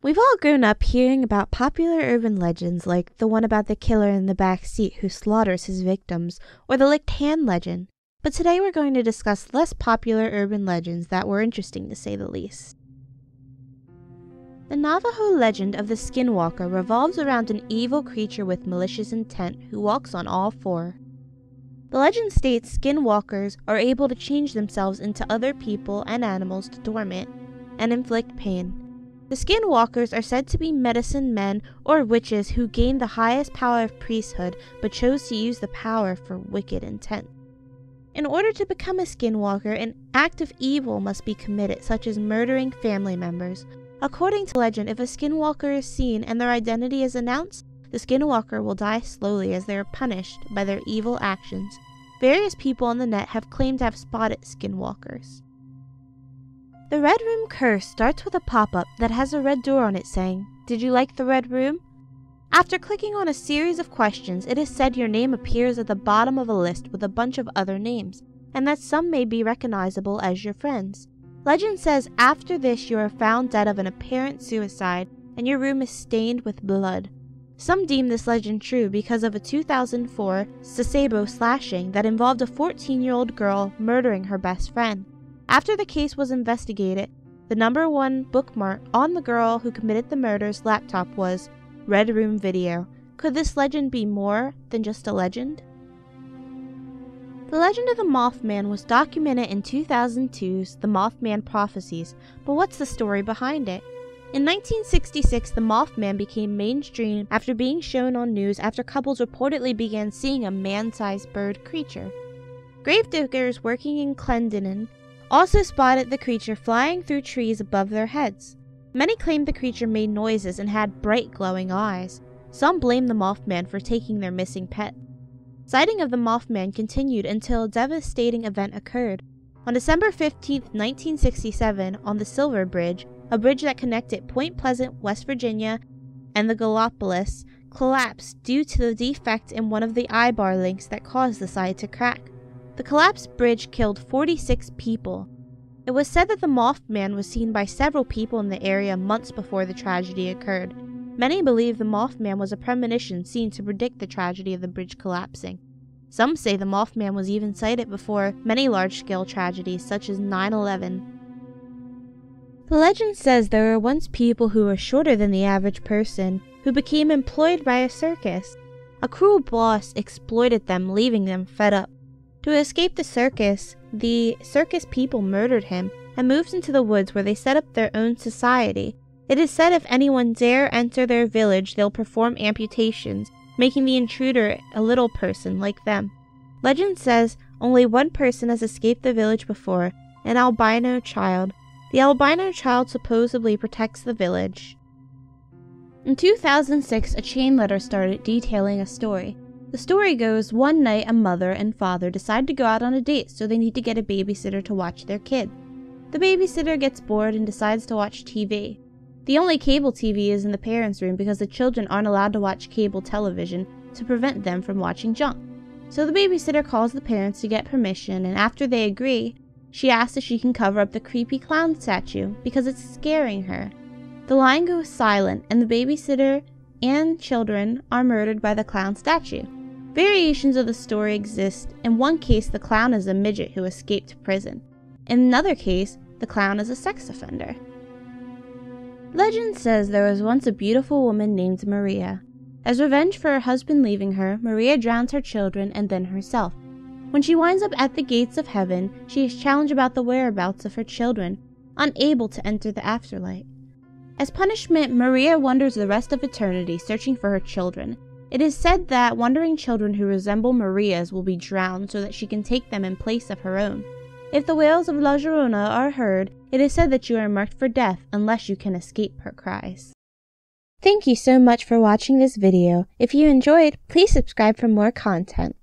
We've all grown up hearing about popular urban legends like the one about the killer in the back seat who slaughters his victims, or the licked hand legend. But today we're going to discuss less popular urban legends that were interesting to say the least. The Navajo legend of the Skinwalker revolves around an evil creature with malicious intent who walks on all four. The legend states skinwalkers are able to change themselves into other people and animals to torment and inflict pain. The skinwalkers are said to be medicine men or witches who gained the highest power of priesthood but chose to use the power for wicked intent. In order to become a skinwalker, an act of evil must be committed, such as murdering family members. According to legend, if a skinwalker is seen and their identity is announced, the skinwalker will die slowly as they are punished by their evil actions. Various people on the net have claimed to have spotted skinwalkers. The Red Room curse starts with a pop-up that has a red door on it saying, "Did you like the Red Room?" After clicking on a series of questions, it is said your name appears at the bottom of a list with a bunch of other names, and that some may be recognizable as your friends. Legend says after this you are found dead of an apparent suicide, and your room is stained with blood. Some deem this legend true because of a 2004 Sasebo slashing that involved a 14-year-old girl murdering her best friend. After the case was investigated, the #1 bookmark on the girl who committed the murder's laptop was Red Room Video. Could this legend be more than just a legend? The legend of the Mothman was documented in 2002's The Mothman Prophecies, but what's the story behind it? In 1966, the Mothman became mainstream after being shown on news after couples reportedly began seeing a man-sized bird creature. Gravediggers working in Clendenin also spotted the creature flying through trees above their heads. Many claimed the creature made noises and had bright glowing eyes. Some blamed the Mothman for taking their missing pet. Sighting of the Mothman continued until a devastating event occurred. On December 15, 1967, on the Silver Bridge, a bridge that connected Point Pleasant, West Virginia, and the Gallipolis, collapsed due to the defect in one of the eye-bar links that caused the side to crack. The collapsed bridge killed 46 people. It was said that the Mothman was seen by several people in the area months before the tragedy occurred. Many believe the Mothman was a premonition seen to predict the tragedy of the bridge collapsing. Some say the Mothman was even sighted before many large-scale tragedies such as 9/11. The legend says there were once people who were shorter than the average person who became employed by a circus. A cruel boss exploited them, leaving them fed up. To escape the circus people murdered him and moved into the woods where they set up their own society. It is said if anyone dare enter their village, they'll perform amputations, making the intruder a little person like them. Legend says only one person has escaped the village before, an albino child. The albino child supposedly protects the village. In 2006, a chain letter started detailing a story. The story goes, one night a mother and father decide to go out on a date, so they need to get a babysitter to watch their kid. The babysitter gets bored and decides to watch TV. The only cable TV is in the parents' room because the children aren't allowed to watch cable television to prevent them from watching junk. So the babysitter calls the parents to get permission, and after they agree, she asks if she can cover up the creepy clown statue because it's scaring her. The line goes silent, and the babysitter and children are murdered by the clown statue. Variations of the story exist. In one case, the clown is a midget who escaped prison. In another case, the clown is a sex offender. Legend says there was once a beautiful woman named Maria. As revenge for her husband leaving her, Maria drowns her children and then herself. When she winds up at the gates of heaven, she is challenged about the whereabouts of her children, unable to enter the afterlife. As punishment, Maria wanders the rest of eternity searching for her children. It is said that wandering children who resemble Maria's will be drowned so that she can take them in place of her own. If the wails of La Llorona are heard, it is said that you are marked for death unless you can escape her cries. Thank you so much for watching this video. If you enjoyed, please subscribe for more content.